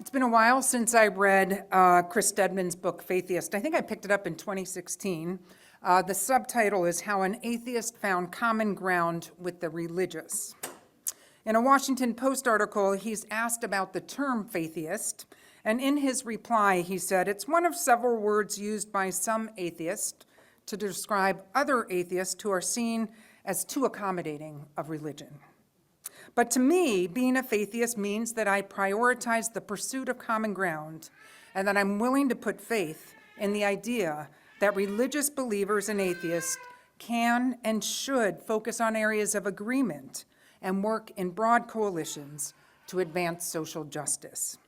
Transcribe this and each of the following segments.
It's been a while since I read Chris Stedman's book, Faithiest. I think I picked it up in 2016. The subtitle is How an Atheist Found Common Ground with the Religious. In a Washington Post article, he's asked about the term faithiest, and in his reply, he said, it's one of several words used by some atheists to describe other atheists who are seen as too accommodating of religion. But to me, being a faithiest means that I prioritize the pursuit of common ground and that I'm willing to put faith in the idea that religious believers and atheists can and should focus on areas of agreement and work in broad coalitions to advance social justice.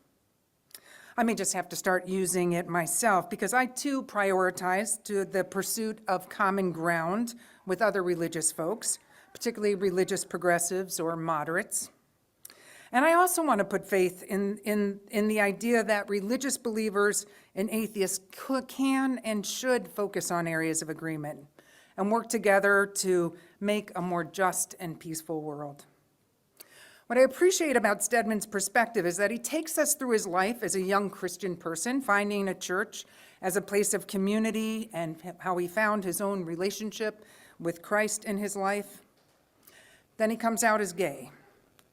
I may just have to start using it myself because I too prioritize the pursuit of common ground with other religious folks, particularly religious progressives or moderates. And I also want to put faith in the idea that religious believers and atheists can and should focus on areas of agreement and work together to make a more just and peaceful world. What I appreciate about Stedman's perspective is that he takes us through his life as a young Christian person, finding a church as a place of community and how he found his own relationship with Christ in his life. Then he comes out as gay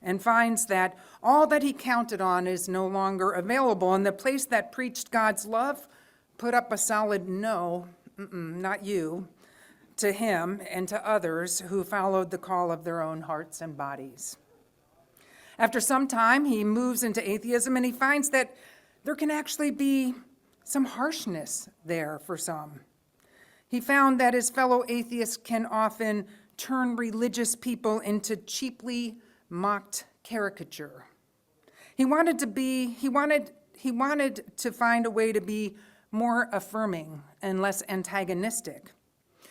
and finds that all that he counted on is no longer available, and the place that preached God's love put up a solid no, not you, to him and to others who followed the call of their own hearts and bodies. After some time, he moves into atheism, and he finds that there can actually be some harshness there for some. He found that his fellow atheists can often turn religious people into cheaply mocked caricature. He wanted to find a way to be more affirming and less antagonistic.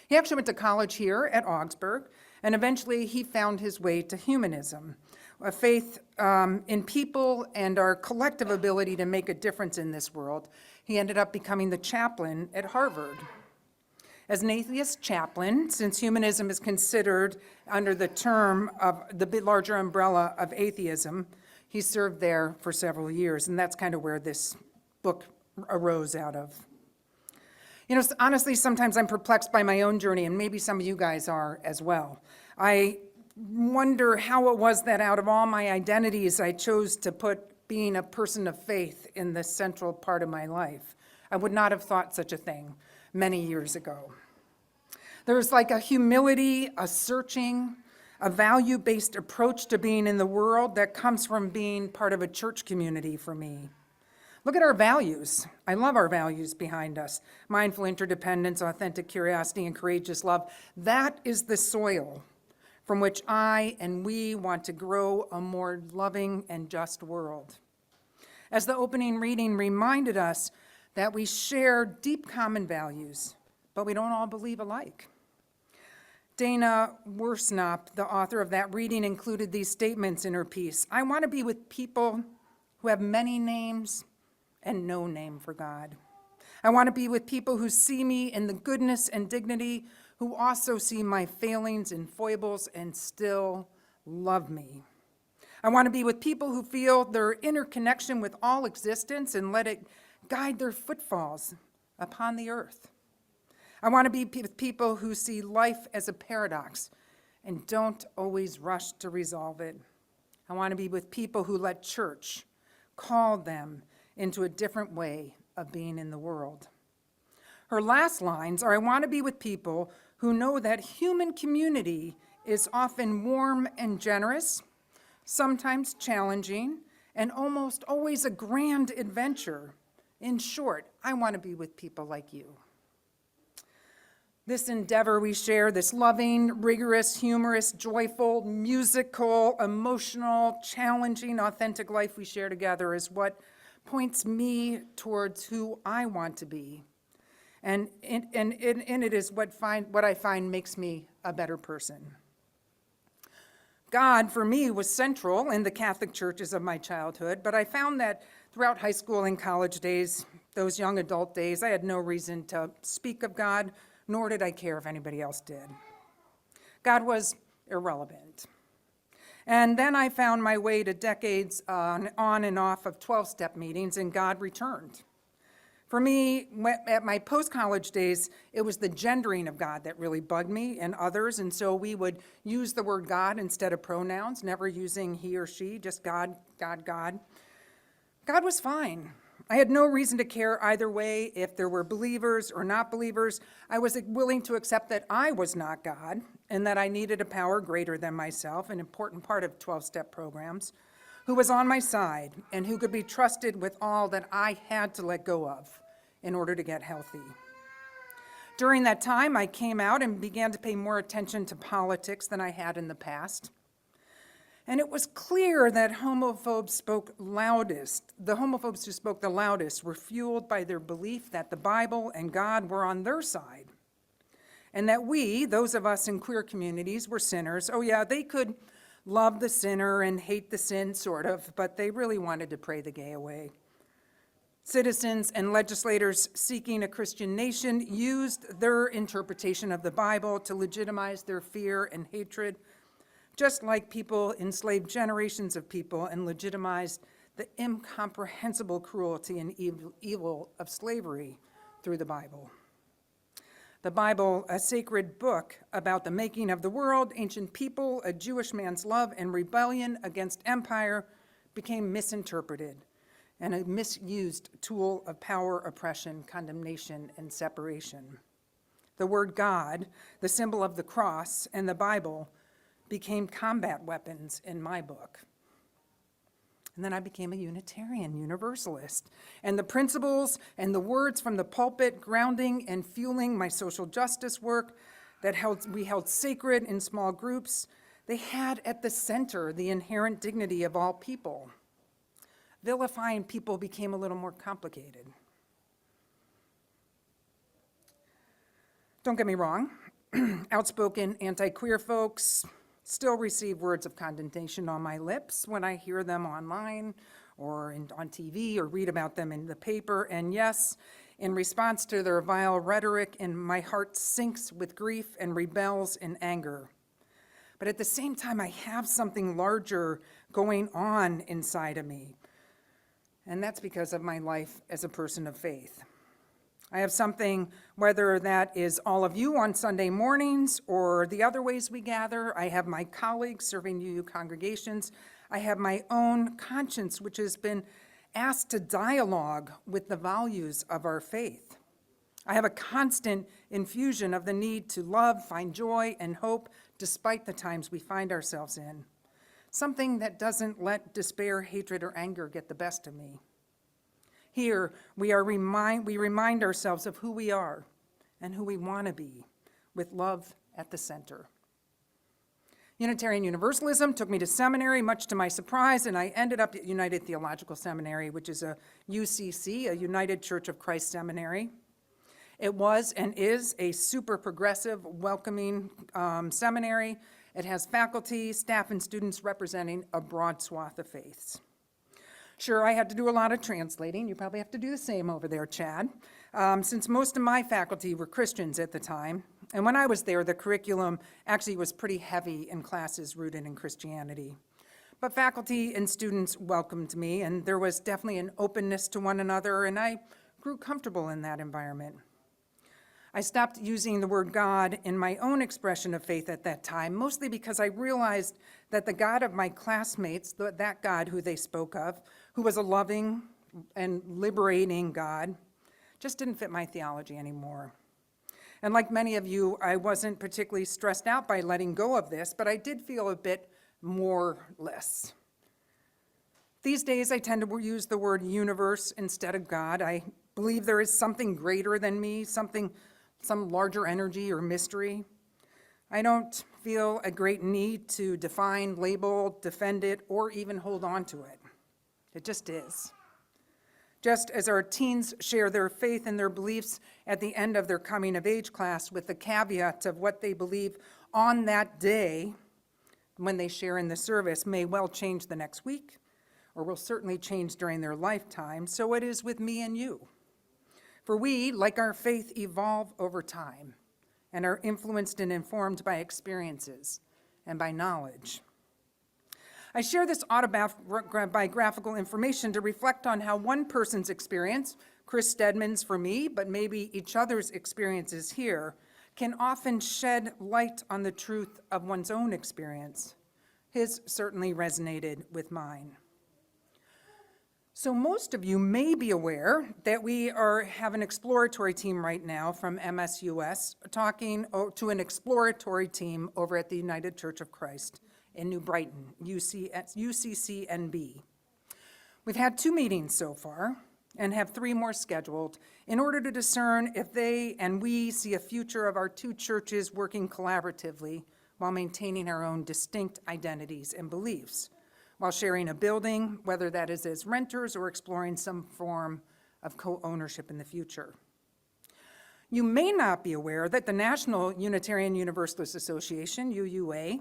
He actually went to college here at Augsburg, and eventually he found his way to humanism, a faith in people and our collective ability to make a difference in this world. He ended up becoming the chaplain at Harvard. As an atheist chaplain, since humanism is considered under the term of the larger umbrella of atheism, he served there for several years, and that's kind of where this book arose out of. You know, honestly, sometimes I'm perplexed by my own journey, and maybe some of you guys are as well. I wonder how it was that out of all my identities, I chose to put being a person of faith in the central part of my life. I would not have thought such a thing many years ago. There's like a humility, a searching, a value-based approach to being in the world that comes from being part of a church community for me. Look at our values. I love our values behind us. Mindful interdependence, authentic curiosity, and courageous love. That is the soil from which I and we want to grow a more loving and just world. As the opening reading reminded us that we share deep common values, but we don't all believe alike. Dana Worsnop, the author of that reading, included these statements in her piece. I want to be with people who have many names and no name for God. I want to be with people who see me in the goodness and dignity, who also see my failings and foibles and still love me. I want to be with people who feel their interconnection with all existence and let it guide their footfalls upon the earth. I want to be with people who see life as a paradox and don't always rush to resolve it. I want to be with people who let church call them into a different way of being in the world. Her last lines are, I want to be with people who know that human community is often warm and generous, sometimes challenging, and almost always a grand adventure. In short, I want to be with people like you. This endeavor we share, this loving, rigorous, humorous, joyful, musical, emotional, challenging, authentic life we share together is what points me towards who I want to be. And in it is what I find makes me a better person. God, for me, was central in the Catholic churches of my childhood, but I found that throughout high school and college days, those young adult days, I had no reason to speak of God, nor did I care if anybody else did. God was irrelevant. And then I found my way to decades on and off of 12-step meetings, and God returned. For me, at my post-college days, it was the gendering of God that really bugged me and others, and so we would use the word God instead of pronouns, never using he or she, just God, God, God. God was fine. I had no reason to care either way if there were believers or not believers. I was willing to accept that I was not God and that I needed a power greater than myself, an important part of 12-step programs, who was on my side and who could be trusted with all that I had to let go of in order to get healthy. During that time, I came out and began to pay more attention to politics than I had in the past. And it was clear that homophobes spoke loudest. The homophobes who spoke the loudest were fueled by their belief that the Bible and God were on their side, and that we, those of us in queer communities, were sinners. Oh yeah, they could love the sinner and hate the sin, sort of, but they really wanted to pray the gay away. Citizens and legislators seeking a Christian nation used their interpretation of the Bible to legitimize their fear and hatred, just like people enslaved generations of people and legitimized the incomprehensible cruelty and evil of slavery through the Bible. The Bible, a sacred book about the making of the world, ancient people, a Jewish man's love and rebellion against empire, became misinterpreted and a misused tool of power, oppression, condemnation, and separation. The word God, the symbol of the cross, and the Bible became combat weapons in my book. And then I became a Unitarian Universalist. And the principles and the words from the pulpit grounding and fueling my social justice work that we held sacred in small groups, they had at the center the inherent dignity of all people. Vilifying people became a little more complicated. Don't get me wrong, outspoken anti-queer folks still receive words of condemnation on my lips when I hear them online or on TV or read about them in the paper. And yes, in response to their vile rhetoric, and my heart sinks with grief and rebels in anger. But at the same time, I have something larger going on inside of me. And that's because of my life as a person of faith. I have something, whether that is all of you on Sunday mornings or the other ways we gather. I have my colleagues serving UU congregations. I have my own conscience, which has been asked to dialogue with the values of our faith. I have a constant infusion of the need to love, find joy, and hope despite the times we find ourselves in. Something that doesn't let despair, hatred, or anger get the best of me. Here, we remind ourselves of who we are and who we want to be, with love at the center. Unitarian Universalism took me to seminary, much to my surprise, and I ended up at United Theological Seminary, which is a UCC, a United Church of Christ seminary. It was and is a super progressive, welcoming seminary. It has faculty, staff, and students representing a broad swath of faiths. Sure, I had to do a lot of translating. You probably have to do the same over there, Chad, since most of my faculty were Christians at the time. And when I was there, the curriculum actually was pretty heavy in classes rooted in Christianity. But faculty and students welcomed me, and there was definitely an openness to one another, and I grew comfortable in that environment. I stopped using the word God in my own expression of faith at that time, mostly because I realized that the God of my classmates, that God who they spoke of, who was a loving and liberating God, just didn't fit my theology anymore. And like many of you, I wasn't particularly stressed out by letting go of this, but I did feel a bit more less. These days, I tend to use the word universe instead of God. I believe there is something greater than me, some larger energy or mystery. I don't feel a great need to define, label, defend it, or even hold on to it. It just is. Just as our teens share their faith and their beliefs at the end of their coming of age class with the caveat of what they believe on that day when they share in the service may well change the next week, or will certainly change during their lifetime, so it is with me and you. For we, like our faith, evolve over time and are influenced and informed by experiences and by knowledge. I share this autobiographical information to reflect on how one person's experience, Chris Stedman's for me, but maybe each other's experiences here, can often shed light on the truth of one's own experience. His certainly resonated with mine. So most of you may be aware that we have an exploratory team right now from MSUS talking to an exploratory team over at the United Church of Christ in New Brighton, UCCNB. We've had 2 meetings so far and have 3 more scheduled in order to discern if they and we see a future of our 2 churches working collaboratively while maintaining our own distinct identities and beliefs, while sharing a building, whether that is as renters or exploring some form of co-ownership in the future. You may not be aware that the National Unitarian Universalist Association, UUA,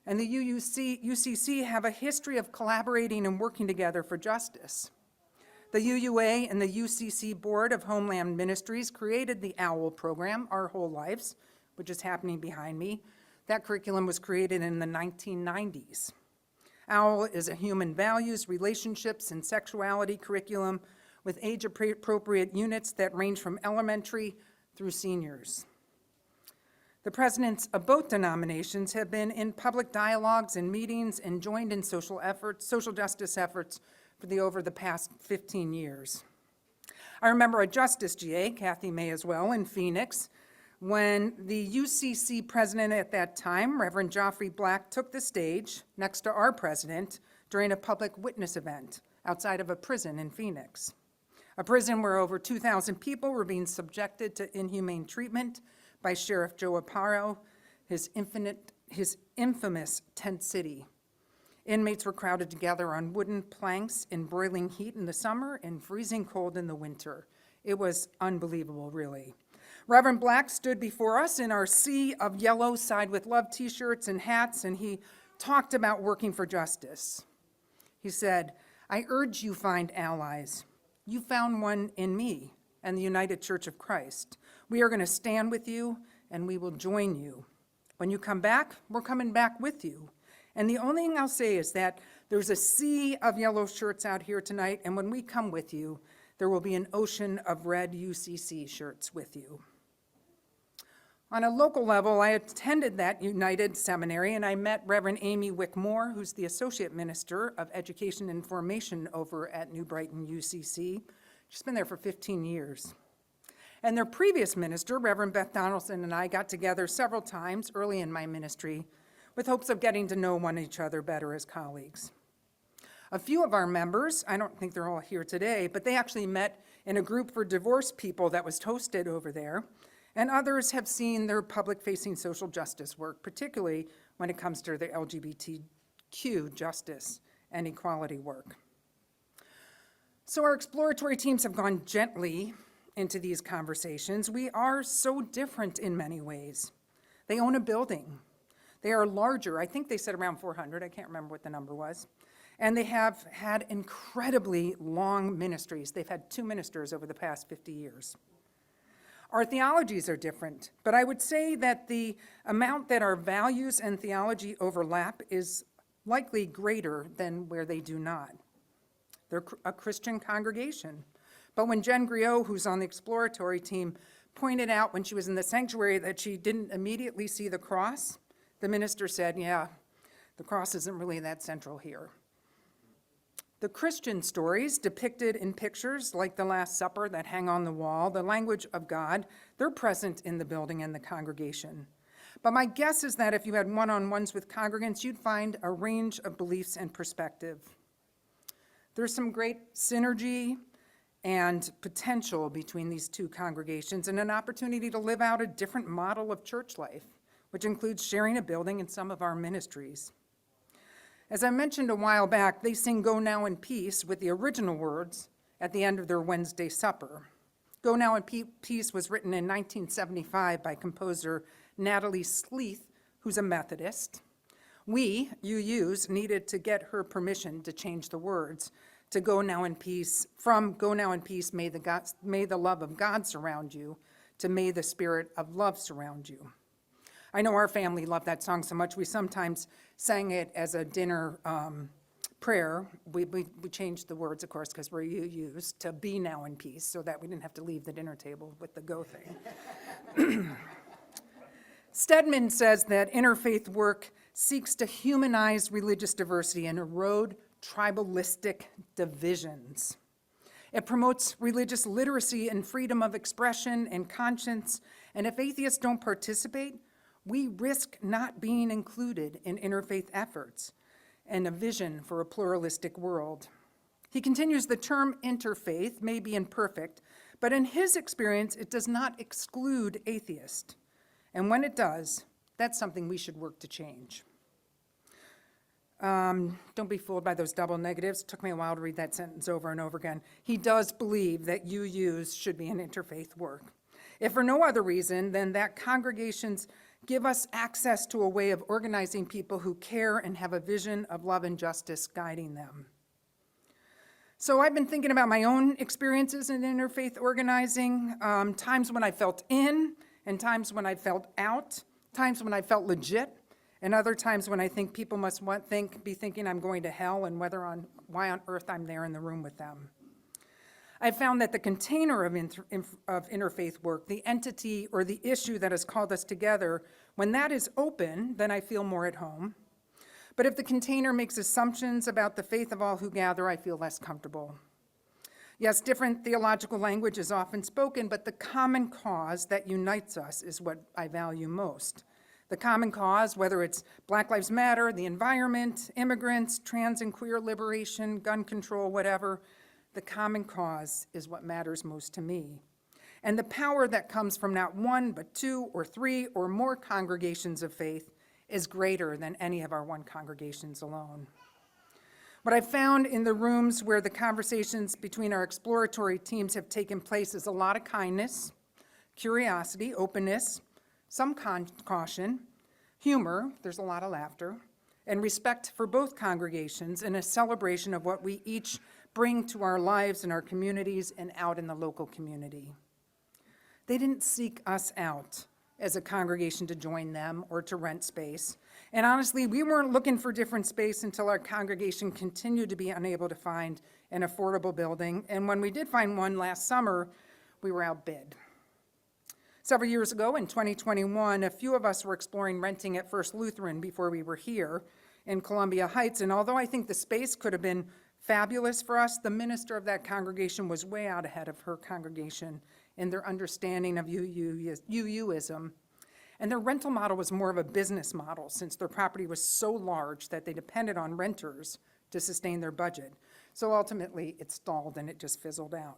and the UCC have a history of collaborating and working together for justice. The UUA and the UCC Board of Homeland Ministries created the OWL program, Our Whole Lives, which is happening behind me. That curriculum was created in the 1990s. OWL is a human values, relationships, and sexuality curriculum with age-appropriate units that range from elementary through seniors. The presidents of both denominations have been in public dialogues and meetings and joined in social justice efforts over the past 15 years. I remember a Justice GA, Kathy May as well, in Phoenix, when the UCC president at that time, Reverend Joffrey Black, took the stage next to our president during a public witness event outside of a prison in Phoenix, a prison where over 2,000 people were being subjected to inhumane treatment by Sheriff Joe Aparo, his infamous tent city. Inmates were crowded together on wooden planks in broiling heat in the summer and freezing cold in the winter. It was unbelievable, really. Reverend Black stood before us in our sea of yellow Side with Love t-shirts and hats, and he talked about working for justice. He said, "I urge you find allies. You found one in me and the United Church of Christ. We are going to stand with you, and we will join you. When you come back, we're coming back with you. And the only thing I'll say is that there's a sea of yellow shirts out here tonight, and when we come with you, there will be an ocean of red UCC shirts with you." On a local level, I attended that United Seminary, and I met Reverend Amy Wickmore, who's the Associate Minister of Education and Formation over at New Brighton UCC. She's been there for 15 years. And their previous minister, Reverend Beth Donaldson, and I got together several times early in my ministry with hopes of getting to know each other better as colleagues. A few of our members, I don't think they're all here today, but they actually met in a group for divorced people that was hosted over there, and others have seen their public-facing social justice work, particularly when it comes to the LGBTQ justice and equality work. So our exploratory teams have gone gently into these conversations. We are so different in many ways. They own a building. They are larger. I think they said around 400. I can't remember what the number was. And they have had incredibly long ministries. They've had 2 ministers over the past 50 years. Our theologies are different, but I would say that the amount that our values and theology overlap is likely greater than where they do not. They're a Christian congregation. But when Jen Griot, who's on the exploratory team, pointed out when she was in the sanctuary that she didn't immediately see the cross, the minister said, "Yeah, the cross isn't really that central here." The Christian stories depicted in pictures like the Last Supper that hang on the wall, the language of God, they're present in the building and the congregation. But my guess is that if you had one-on-ones with congregants, you'd find a range of beliefs and perspective. There's some great synergy and potential between these 2 congregations and an opportunity to live out a different model of church life, which includes sharing a building in some of our ministries. As I mentioned a while back, they sing "Go Now in Peace" with the original words at the end of their Wednesday supper. "Go Now in Peace" was written in 1975 by composer Natalie Sleeth, who's a Methodist. We, UUs, needed to get her permission to change the words to "Go Now in Peace," from "Go Now in Peace, may the love of God surround you," to "May the spirit of love surround you." I know our family loved that song so much, we sometimes sang it as a dinner prayer. We changed the words, of course, because we're used to be now in peace, so that we didn't have to leave the dinner table with the go thing. Stedman says that interfaith work seeks to humanize religious diversity and erode tribalistic divisions. It promotes religious literacy and freedom of expression and conscience, and if atheists don't participate, we risk not being included in interfaith efforts and a vision for a pluralistic world. He continues, the term interfaith may be imperfect, but in his experience, it does not exclude atheists. And when it does, that's something we should work to change. Don't be fooled by those double negatives. It took me a while to read that sentence over and over again. He does believe that UUs should be an interfaith work. If for no other reason than that congregations give us access to a way of organizing people who care and have a vision of love and justice guiding them. So I've been thinking about my own experiences in interfaith organizing, times when I felt in and times when I felt out, times when I felt legit, and other times when I think people must be thinking I'm going to hell and why on earth I'm there in the room with them. I found that the container of interfaith work, the entity or the issue that has called us together, when that is open, then I feel more at home. But if the container makes assumptions about the faith of all who gather, I feel less comfortable. Yes, different theological language is often spoken, but the common cause that unites us is what I value most. The common cause, whether it's Black Lives Matter, the environment, immigrants, trans and queer liberation, gun control, whatever, the common cause is what matters most to me. And the power that comes from not one, but two or three or more congregations of faith is greater than any of our one congregations alone. What I've found in the rooms where the conversations between our exploratory teams have taken place is a lot of kindness, curiosity, openness, some caution, humor, there's a lot of laughter, and respect for both congregations and a celebration of what we each bring to our lives and our communities and out in the local community. They didn't seek us out as a congregation to join them or to rent space. And honestly, we weren't looking for different space until our congregation continued to be unable to find an affordable building. And when we did find one last summer, we were outbid. Several years ago, in 2021, a few of us were exploring renting at First Lutheran before we were here in Columbia Heights. And although I think the space could have been fabulous for us, the minister of that congregation was way out ahead of her congregation in their understanding of UUism. And their rental model was more of a business model, since their property was so large that they depended on renters to sustain their budget. So ultimately, it stalled and it just fizzled out.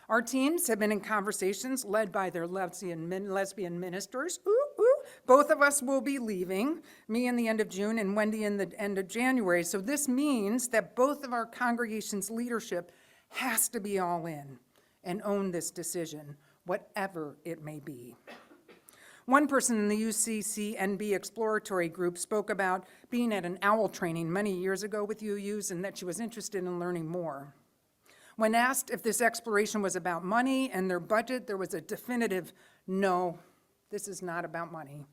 Our teams have been in conversations led by their lesbian ministers. Both of us will be leaving, me in the end of June and Wendy in the end of January. So this means that both of our congregation's leadership has to be all in and own this decision, whatever it may be. One person in the UCCNB exploratory group spoke about being at an OWL training many years ago with UUs and that she was interested in learning more. When asked if this exploration was about money and their budget, there was a definitive no, this is not about money.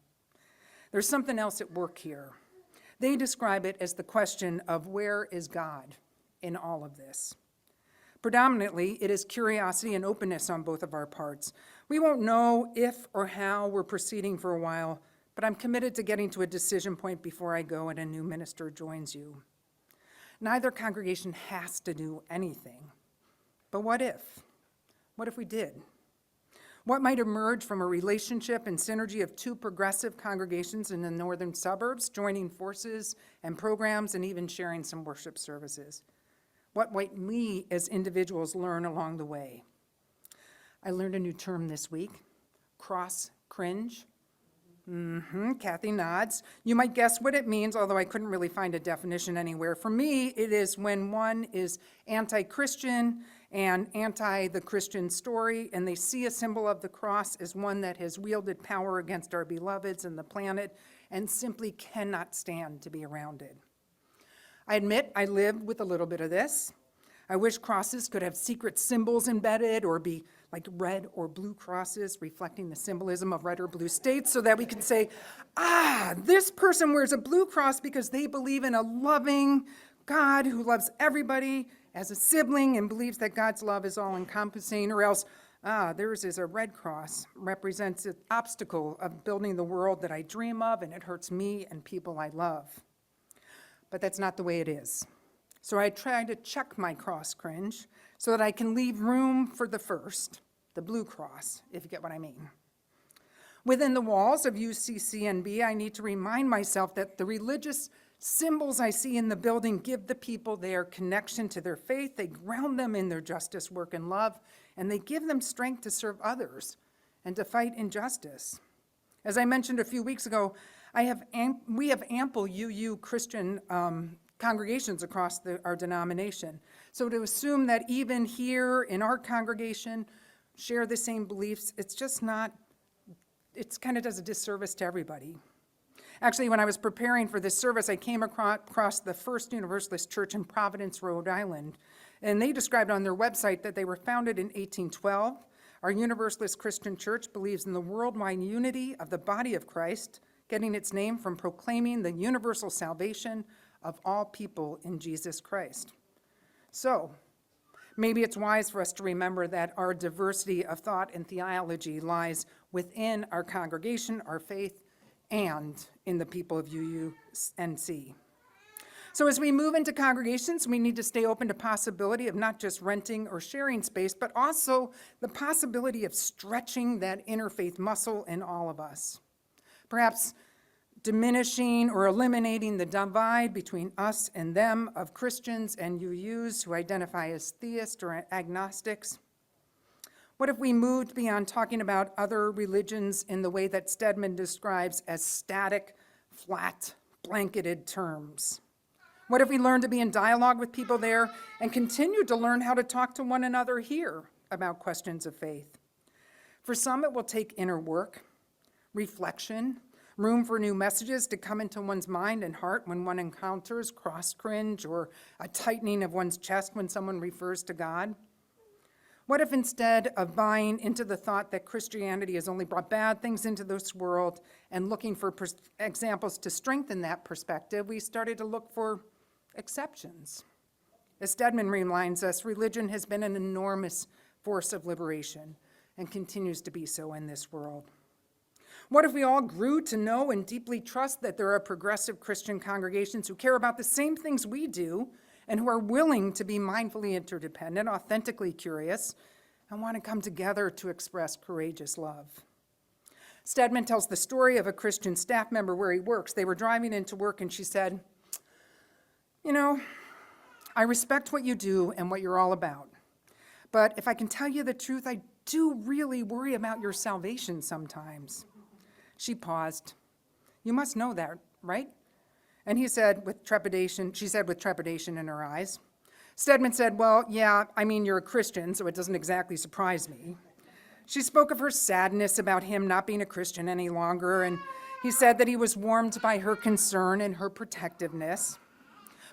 There's something else at work here. They describe it as the question of where is God in all of this? Predominantly, it is curiosity and openness on both of our parts. We won't know if or how we're proceeding for a while, but I'm committed to getting to a decision point before I go and a new minister joins you. Neither congregation has to do anything. But what if? What if we did? What might emerge from a relationship and synergy of two progressive congregations in the northern suburbs, joining forces and programs and even sharing some worship services? What might we as individuals learn along the way? I learned a new term this week, cross-cringe. Kathy nods. You might guess what it means, although I couldn't really find a definition anywhere. For me, it is when one is anti-Christian and anti the Christian story, and they see a symbol of the cross as one that has wielded power against our beloveds and the planet and simply cannot stand to be around it. I admit I lived with a little bit of this. I wish crosses could have secret symbols embedded or be like red or blue crosses reflecting the symbolism of red or blue states so that we can say, this person wears a blue cross because they believe in a loving God who loves everybody as a sibling and believes that God's love is all encompassing, or else, theirs is a red cross, represents an obstacle of building the world that I dream of, and it hurts me and people I love. But that's not the way it is. So I try to check my cross cringe so that I can leave room for the first, the blue cross, if you get what I mean. Within the walls of UCCNB, I need to remind myself that the religious symbols I see in the building give the people their connection to their faith, they ground them in their justice work and love, and they give them strength to serve others and to fight injustice. As I mentioned a few weeks ago, we have ample UU Christian congregations across our denomination. So to assume that even here in our congregation share the same beliefs, it's just not, it kind of does a disservice to everybody. Actually, when I was preparing for this service, I came across the First Universalist Church in Providence, Rhode Island, and they described on their website that they were founded in 1812. Our Universalist Christian Church believes in the worldwide unity of the body of Christ, getting its name from proclaiming the universal salvation of all people in Jesus Christ. So, maybe it's wise for us to remember that our diversity of thought and theology lies within our congregation, our faith, and in the people of UUNC. So as we move into congregations, we need to stay open to possibility of not just renting or sharing space, but also the possibility of stretching that interfaith muscle in all of us. Perhaps diminishing or eliminating the divide between us and them of Christians and UUs who identify as theists or agnostics. What if we moved beyond talking about other religions in the way that Stedman describes as static, flat, blanketed terms? What if we learned to be in dialogue with people there and continued to learn how to talk to one another here about questions of faith? For some, it will take inner work, reflection, room for new messages to come into one's mind and heart when one encounters cross cringe or a tightening of one's chest when someone refers to God. What if instead of buying into the thought that Christianity has only brought bad things into this world and looking for examples to strengthen that perspective, we started to look for exceptions? As Stedman reminds us, religion has been an enormous force of liberation and continues to be so in this world. What if we all grew to know and deeply trust that there are progressive Christian congregations who care about the same things we do and who are willing to be mindfully interdependent, authentically curious, and want to come together to express courageous love? Stedman tells the story of a Christian staff member where he works. They were driving into work and she said, I respect what you do and what you're all about, but if I can tell you the truth, I do really worry about your salvation sometimes. She paused. You must know that, right? And she said with trepidation in her eyes. Stedman said, well, yeah, you're a Christian, so it doesn't exactly surprise me. She spoke of her sadness about him not being a Christian any longer, and he said that he was warmed by her concern and her protectiveness.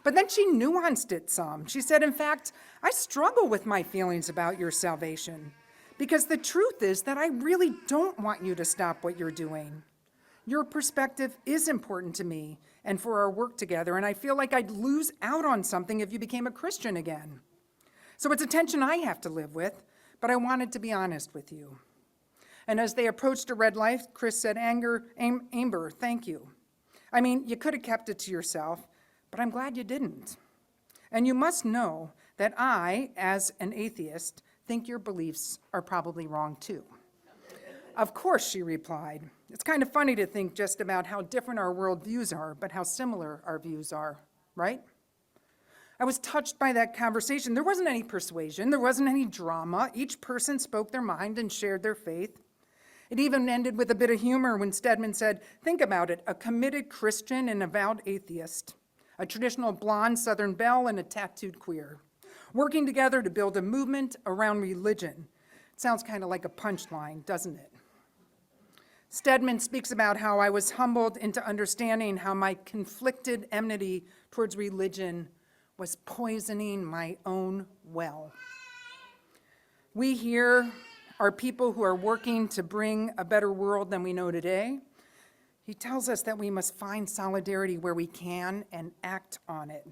But then she nuanced it some. She said, in fact, I struggle with my feelings about your salvation, because the truth is that I really don't want you to stop what you're doing. Your perspective is important to me and for our work together, and I feel like I'd lose out on something if you became a Christian again. So it's a tension I have to live with, but I wanted to be honest with you. And as they approached a red light, Chris said, Amber, thank you. You could have kept it to yourself, but I'm glad you didn't. And you must know that I, as an atheist, think your beliefs are probably wrong too. Of course, she replied. It's kind of funny to think just about how different our worldviews are, but how similar our views are, right? I was touched by that conversation. There wasn't any persuasion, there wasn't any drama. Each person spoke their mind and shared their faith. It even ended with a bit of humor when Stedman said, think about it, a committed Christian and avowed atheist, a traditional blonde Southern belle and a tattooed queer, working together to build a movement around religion. It sounds kind of like a punchline, doesn't it? Stedman speaks about how I was humbled into understanding how my conflicted enmity towards religion was poisoning my own well. We here are people who are working to bring a better world than we know today. He tells us that we must find solidarity where we can and act on it.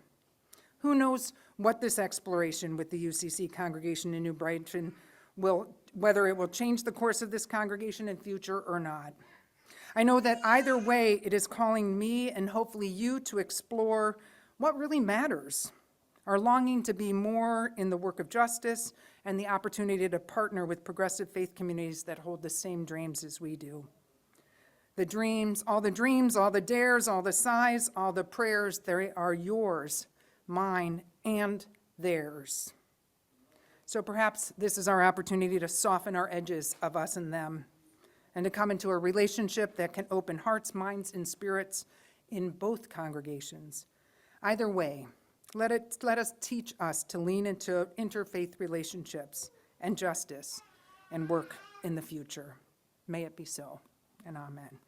Who knows what this exploration with the UCC congregation in New Brighton whether it will change the course of this congregation in future or not. I know that either way, it is calling me and hopefully you to explore what really matters, our longing to be more in the work of justice and the opportunity to partner with progressive faith communities that hold the same dreams as we do. The dreams, all the dares, all the sighs, all the prayers, they are yours, mine, and theirs. So perhaps this is our opportunity to soften our edges of us and them and to come into a relationship that can open hearts, minds, and spirits in both congregations. Either way, let us teach us to lean into interfaith relationships and justice and work in the future. May it be so, and amen.